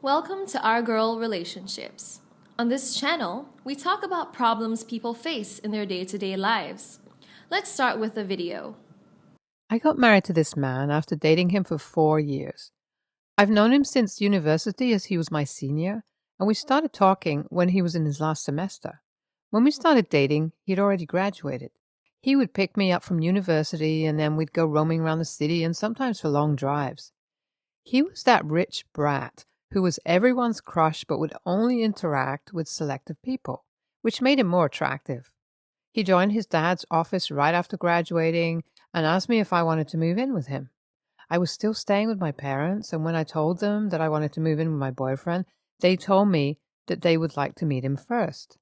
Welcome to Our Girl Relationships. On this channel, we talk about problems people face in their day-to-day lives. Let's start with a video. I got married to this man after dating him for 4 years. I've known him since university as he was my senior, and we started talking when he was in his last semester. When we started dating, he'd already graduated. He would pick me up from university, and then we'd go roaming around the city and sometimes for long drives. He was that rich brat who was everyone's crush but would only interact with selective people, which made him more attractive. He joined his dad's office right after graduating and asked me if I wanted to move in with him. I was still staying with my parents, and when I told them that I wanted to move in with my boyfriend, they told me that they would like to meet him first.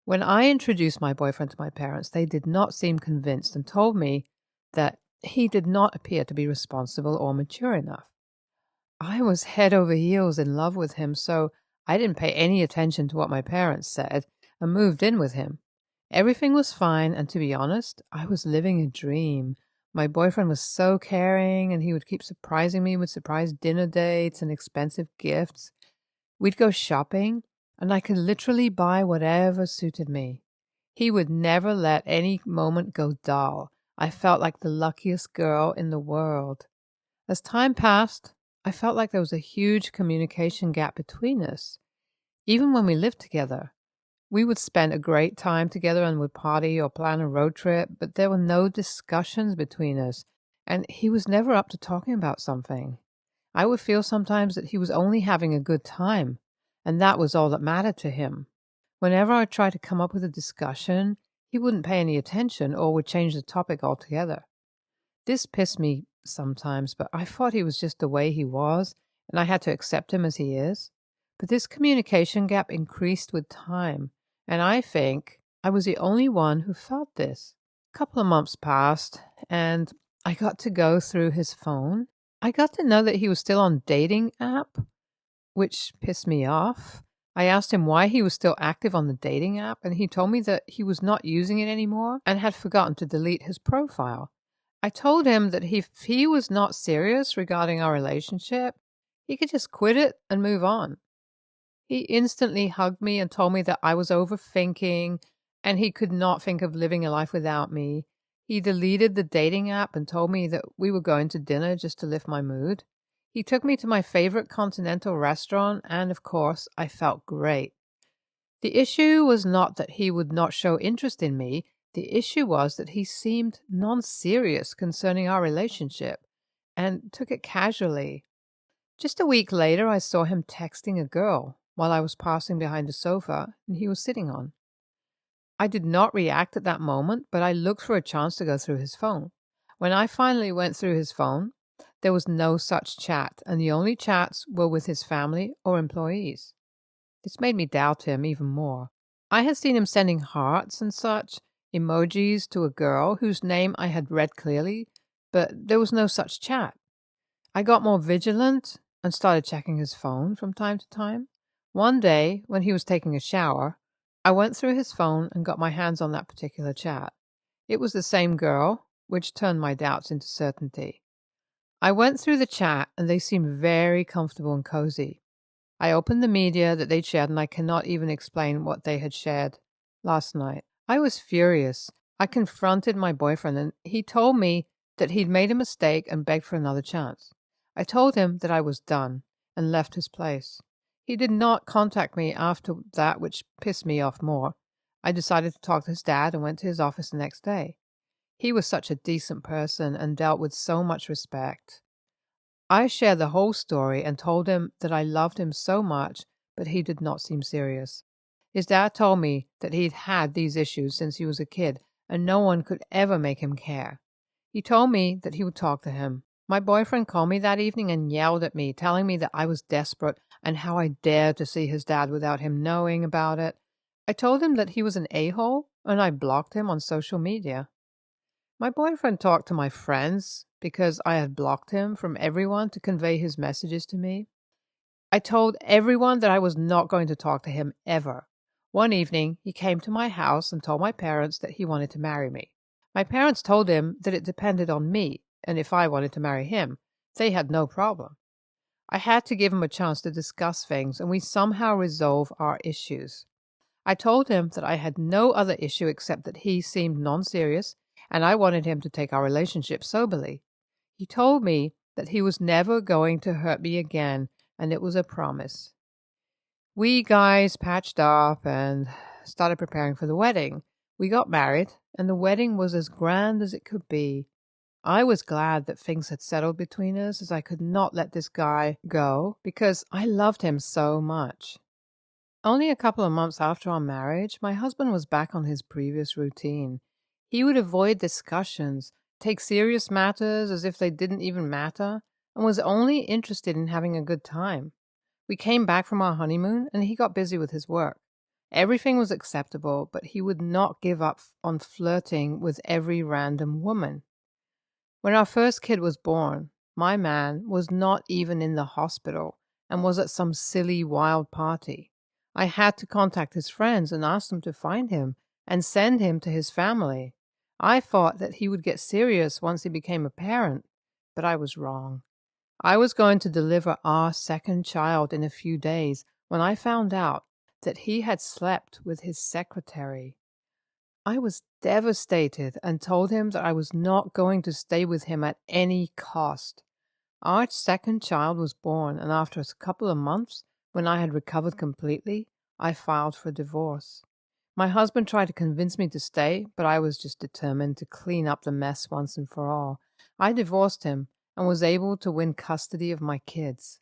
When I introduced my boyfriend to my parents, they did not seem convinced and told me that he did not appear to be responsible or mature enough. I was head over heels in love with him, so I didn't pay any attention to what my parents said and moved in with him. Everything was fine, and to be honest, I was living a dream. My boyfriend was so caring, and he would keep surprising me with surprise dinner dates and expensive gifts. We'd go shopping, and I could literally buy whatever suited me. He would never let any moment go dull. I felt like the luckiest girl in the world. As time passed, I felt like there was a huge communication gap between us. Even when we lived together, we would spend a great time together and would party or plan a road trip, but there were no discussions between us, and he was never up to talking about something. I would feel sometimes that he was only having a good time, and that was all that mattered to him. Whenever I tried to come up with a discussion, he wouldn't pay any attention or would change the topic altogether. This pissed me sometimes, but I thought he was just the way he was, and I had to accept him as he is. But this communication gap increased with time, and I think I was the only one who felt this. A couple of months passed, and I got to go through his phone. I got to know that he was still on dating app, which pissed me off. I asked him why he was still active on the dating app, and he told me that he was not using it anymore and had forgotten to delete his profile. I told him that if he was not serious regarding our relationship, he could just quit it and move on. He instantly hugged me and told me that I was overthinking and he could not think of living a life without me. He deleted the dating app and told me that we were going to dinner just to lift my mood. He took me to my favorite continental restaurant, and of course, I felt great. The issue was not that he would not show interest in me. The issue was that he seemed non-serious concerning our relationship and took it casually. Just a week later, I saw him texting a girl while I was passing behind the sofa and he was sitting on. I did not react at that moment, but I looked for a chance to go through his phone. When I finally went through his phone, there was no such chat, and the only chats were with his family or employees. This made me doubt him even more. I had seen him sending hearts and such emojis to a girl whose name I had read clearly, but there was no such chat. I got more vigilant and started checking his phone from time to time. One day, when he was taking a shower, I went through his phone and got my hands on that particular chat. It was the same girl, which turned my doubts into certainty. I went through the chat and they seemed very comfortable and cozy. I opened the media that they'd shared and I cannot even explain what they had shared last night. I was furious. I confronted my boyfriend and he told me that he'd made a mistake and begged for another chance. I told him that I was done and left his place. He did not contact me after that, which pissed me off more. I decided to talk to his dad and went to his office the next day. He was such a decent person and dealt with so much respect. I shared the whole story and told him that I loved him so much, but he did not seem serious. His dad told me that he'd had these issues since he was a kid, and no one could ever make him care. He told me that he would talk to him. My boyfriend called me that evening and yelled at me, telling me that I was desperate and how I dared to see his dad without him knowing about it. I told him that he was an a-hole, and I blocked him on social media. My boyfriend talked to my friends because I had blocked him from everyone to convey his messages to me. I told everyone that I was not going to talk to him ever. One evening, he came to my house and told my parents that he wanted to marry me. My parents told him that it depended on me and if I wanted to marry him, they had no problem. I had to give him a chance to discuss things, and we somehow resolve our issues. I told him that I had no other issue except that he seemed non-serious, and I wanted him to take our relationship soberly. He told me that he was never going to hurt me again, and it was a promise. We guys patched up and started preparing for the wedding. We got married, and the wedding was as grand as it could be. I was glad that things had settled between us, as I could not let this guy go because I loved him so much. Only a couple of months after our marriage, my husband was back on his previous routine. He would avoid discussions, take serious matters as if they didn't even matter, and was only interested in having a good time. We came back from our honeymoon, and he got busy with his work. Everything was acceptable, but he would not give up on flirting with every random woman. When our first kid was born, my man was not even in the hospital and was at some silly wild party. I had to contact his friends and ask them to find him and send him to his family. I thought that he would get serious once he became a parent, but I was wrong. I was going to deliver our second child in a few days when I found out that he had slept with his secretary. I was devastated and told him that I was not going to stay with him at any cost. Our second child was born, and after a couple of months, when I had recovered completely, I filed for divorce. My husband tried to convince me to stay, but I was just determined to clean up the mess once and for all. I divorced him and was able to win custody of my kids.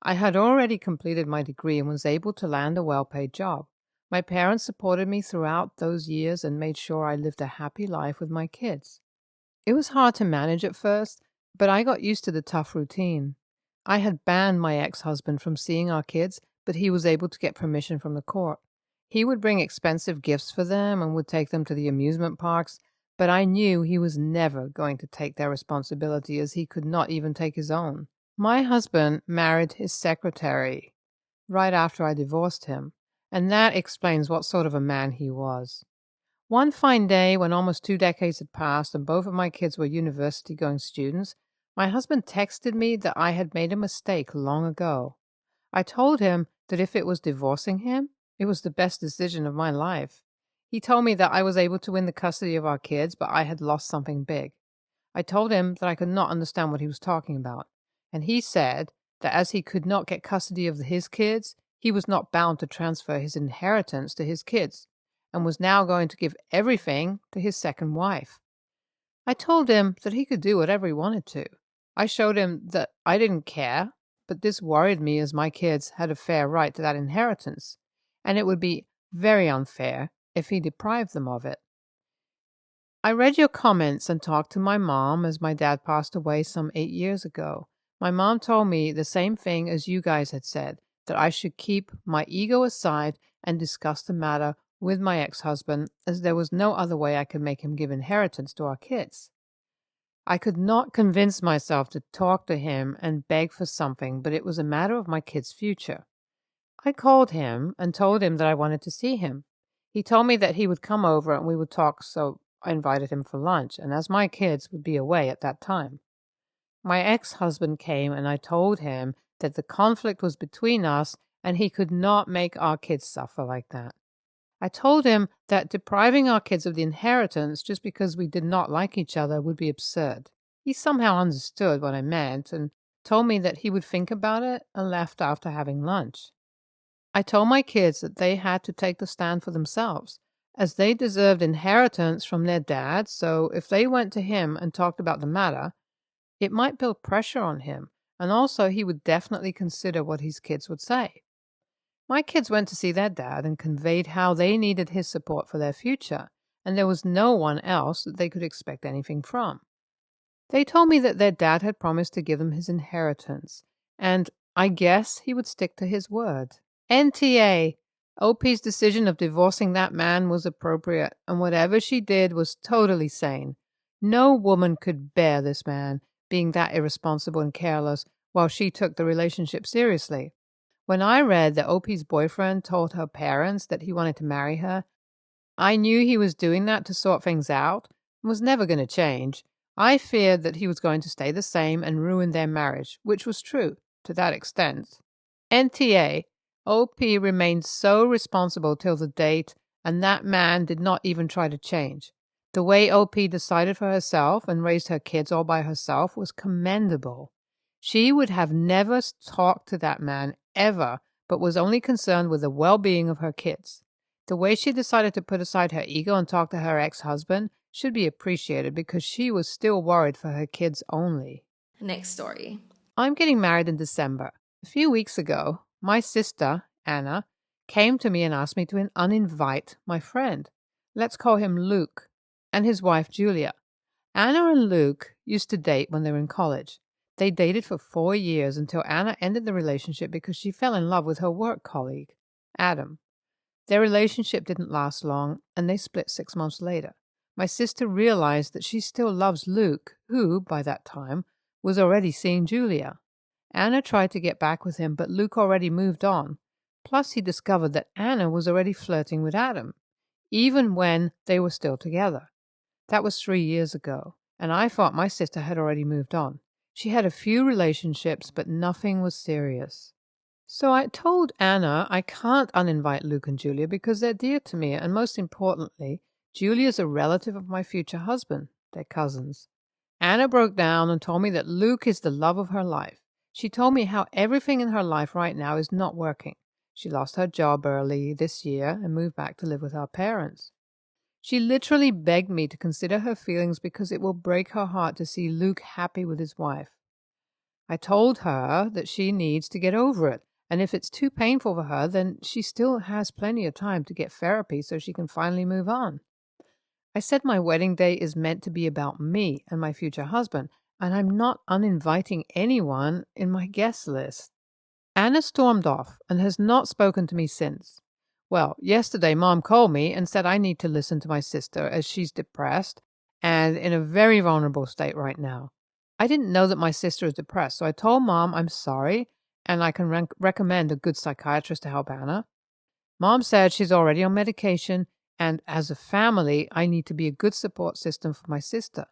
I had already completed my degree and was able to land a well-paid job. My parents supported me throughout those years and made sure I lived a happy life with my kids. It was hard to manage at first, but I got used to the tough routine. I had banned my ex-husband from seeing our kids, but he was able to get permission from the court. He would bring expensive gifts for them and would take them to the amusement parks, but I knew he was never going to take their responsibility as he could not even take his own. My husband married his secretary right after I divorced him, and that explains what sort of a man he was. One fine day, when almost 2 decades had passed and both of my kids were university-going students, my husband texted me that I had made a mistake long ago. I told him that if it was divorcing him, it was the best decision of my life. He told me that I was able to win the custody of our kids, but I had lost something big. I told him that I could not understand what he was talking about, and he said that as he could not get custody of his kids, he was not bound to transfer his inheritance to his kids, and was now going to give everything to his second wife. I told him that he could do whatever he wanted to. I showed him that I didn't care, but this worried me as my kids had a fair right to that inheritance, and it would be very unfair if he deprived them of it. I read your comments and talked to my mom as my dad passed away some 8 years ago. My mom told me the same thing as you guys had said, that I should keep my ego aside and discuss the matter with my ex-husband, as there was no other way I could make him give inheritance to our kids. I could not convince myself to talk to him and beg for something, but it was a matter of my kids' future. I called him and told him that I wanted to see him. He told me that he would come over and we would talk, so I invited him for lunch, and as my kids would be away at that time. My ex-husband came and I told him that the conflict was between us and he could not make our kids suffer like that. I told him that depriving our kids of the inheritance just because we did not like each other would be absurd. He somehow understood what I meant and told me that he would think about it and left after having lunch. I told my kids that they had to take the stand for themselves, as they deserved inheritance from their dad, so if they went to him and talked about the matter, it might build pressure on him, and also he would definitely consider what his kids would say. My kids went to see their dad and conveyed how they needed his support for their future, and there was no one else that they could expect anything from. They told me that their dad had promised to give them his inheritance, and I guess he would stick to his word. NTA! OP's decision of divorcing that man was appropriate, and whatever she did was totally sane. No woman could bear this man being that irresponsible and careless while she took the relationship seriously. When I read that OP's boyfriend told her parents that he wanted to marry her, I knew he was doing that to sort things out and was never going to change. I feared that he was going to stay the same and ruin their marriage, which was true to that extent. NTA, OP remained so responsible till the date, and that man did not even try to change. The way OP decided for herself and raised her kids all by herself was commendable. She would have never talked to that man ever, but was only concerned with the well-being of her kids. The way she decided to put aside her ego and talk to her ex-husband should be appreciated because she was still worried for her kids only. Next story. I'm getting married in December. A few weeks ago, my sister, Anna, came to me and asked me to uninvite my friend. Let's call him Luke, and his wife, Julia. Anna and Luke used to date when they were in college. They dated for 4 years until Anna ended the relationship because she fell in love with her work colleague, Adam. Their relationship didn't last long, and they split 6 months later. My sister realized that she still loves Luke, who, by that time, was already seeing Julia. Anna tried to get back with him, but Luke already moved on. Plus, he discovered that Anna was already flirting with Adam, even when they were still together. That was 3 years ago, and I thought my sister had already moved on. She had a few relationships, but nothing was serious. So I told Anna I can't uninvite Luke and Julia because they're dear to me, and most importantly, Julia's a relative of my future husband. They're cousins. Anna broke down and told me that Luke is the love of her life. She told me how everything in her life right now is not working. She lost her job early this year and moved back to live with her parents. She literally begged me to consider her feelings because it will break her heart to see Luke happy with his wife. I told her that she needs to get over it, and if it's too painful for her, then she still has plenty of time to get therapy so she can finally move on. I said my wedding day is meant to be about me and my future husband, and I'm not uninviting anyone in my guest list. Anna stormed off and has not spoken to me since. Well, yesterday Mom called me and said I need to listen to my sister as she's depressed and in a very vulnerable state right now. I didn't know that my sister is depressed, so I told Mom I'm sorry and I can recommend a good psychiatrist to help Anna. Mom said she's already on medication, and as a family, I need to be a good support system for my sister.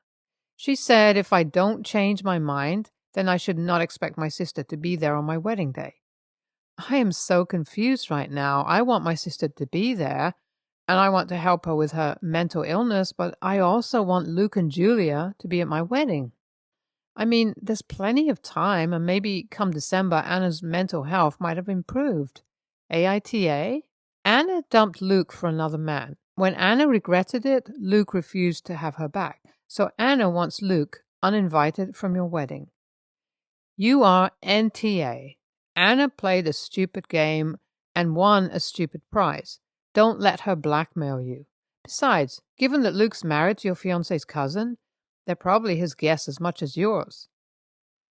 She said if I don't change my mind, then I should not expect my sister to be there on my wedding day. I am so confused right now. I want my sister to be there, and I want to help her with her mental illness, but I also want Luke and Julia to be at my wedding. I mean, there's plenty of time, and maybe come December, Anna's mental health might have improved. AITA? Anna dumped Luke for another man. When Anna regretted it, Luke refused to have her back. So Anna wants Luke uninvited from your wedding. You are NTA. Anna played a stupid game and won a stupid prize. Don't let her blackmail you. Besides, given that Luke's married to your fiancé's cousin, they're probably his guests as much as yours.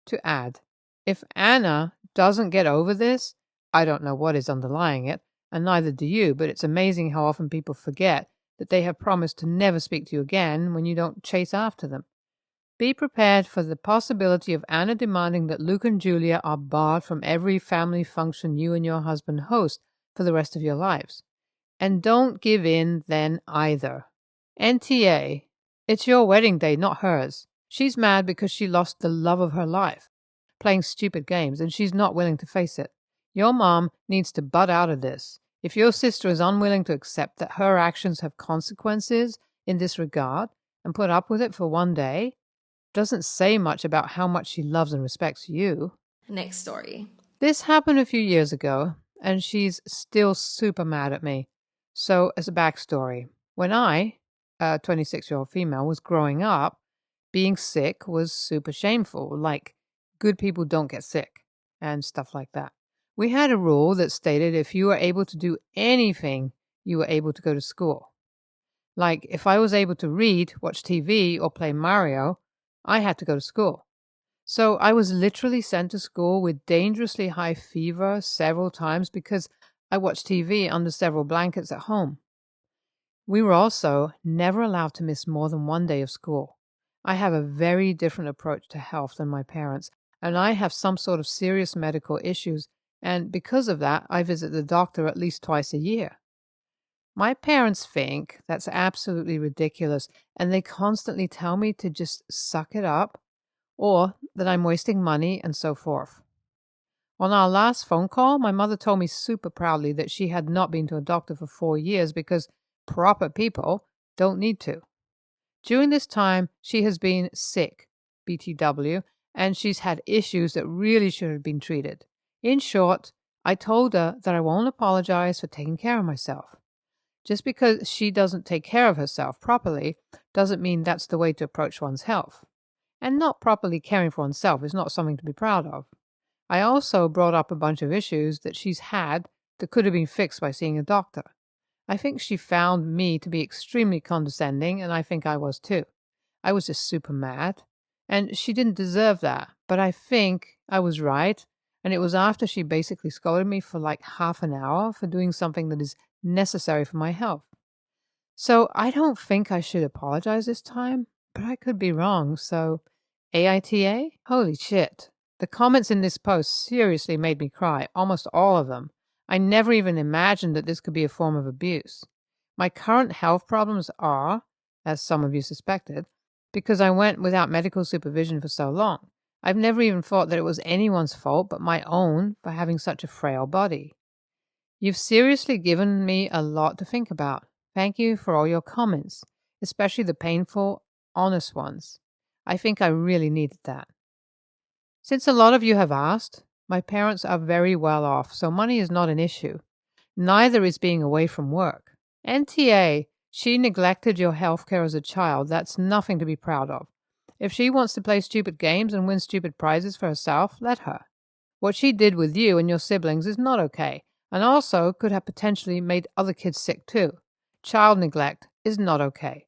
To add, if Anna doesn't get over this, I don't know what is underlying it, and neither do you, but it's amazing how often people forget that they have promised to never speak to you again when you don't chase after them. Be prepared for the possibility of Anna demanding that Luke and Julia are barred from every family function you and your husband host for the rest of your lives. And don't give in then either. NTA, it's your wedding day, not hers. She's mad because she lost the love of her life, playing stupid games, and she's not willing to face it. Your mom needs to butt out of this. If your sister is unwilling to accept that her actions have consequences in this regard and put up with it for one day, doesn't say much about how much she loves and respects you. Next story. This happened a few years ago, and she's still super mad at me. So, as a backstory, when I, a 26-year-old female, was growing up, being sick was super shameful, like good people don't get sick and stuff like that. We had a rule that stated if you were able to do anything, you were able to go to school. Like if I was able to read, watch TV, or play Mario, I had to go to school. So I was literally sent to school with dangerously high fever several times because I watched TV under several blankets at home. We were also never allowed to miss more than one day of school. I have a very different approach to health than my parents, and I have some sort of serious medical issues, and because of that, I visit the doctor at least twice a year. My parents think that's absolutely ridiculous, and they constantly tell me to just suck it up or that I'm wasting money and so forth. On our last phone call, my mother told me super proudly that she had not been to a doctor for 4 years because proper people don't need to. During this time, she has been sick, BTW, and she's had issues that really should have been treated. In short, I told her that I won't apologize for taking care of myself. Just because she doesn't take care of herself properly doesn't mean that's the way to approach one's health. And not properly caring for oneself is not something to be proud of. I also brought up a bunch of issues that she's had that could have been fixed by seeing a doctor. I think she found me to be extremely condescending, and I think I was too. I was just super mad, and she didn't deserve that, but I think I was right, and it was after she basically scolded me for like half an hour for doing something that is necessary for my health. So I don't think I should apologize this time, but I could be wrong, so AITA? Holy shit. The comments in this post seriously made me cry, almost all of them. I never even imagined that this could be a form of abuse. My current health problems are, as some of you suspected, because I went without medical supervision for so long. I've never even thought that it was anyone's fault but my own for having such a frail body. You've seriously given me a lot to think about. Thank you for all your comments, especially the painful, honest ones. I think I really needed that. Since a lot of you have asked, my parents are very well off, so money is not an issue. Neither is being away from work. NTA, she neglected your healthcare as a child. That's nothing to be proud of. If she wants to play stupid games and win stupid prizes for herself, let her. What she did with you and your siblings is not okay, and also could have potentially made other kids sick too. Child neglect is not okay.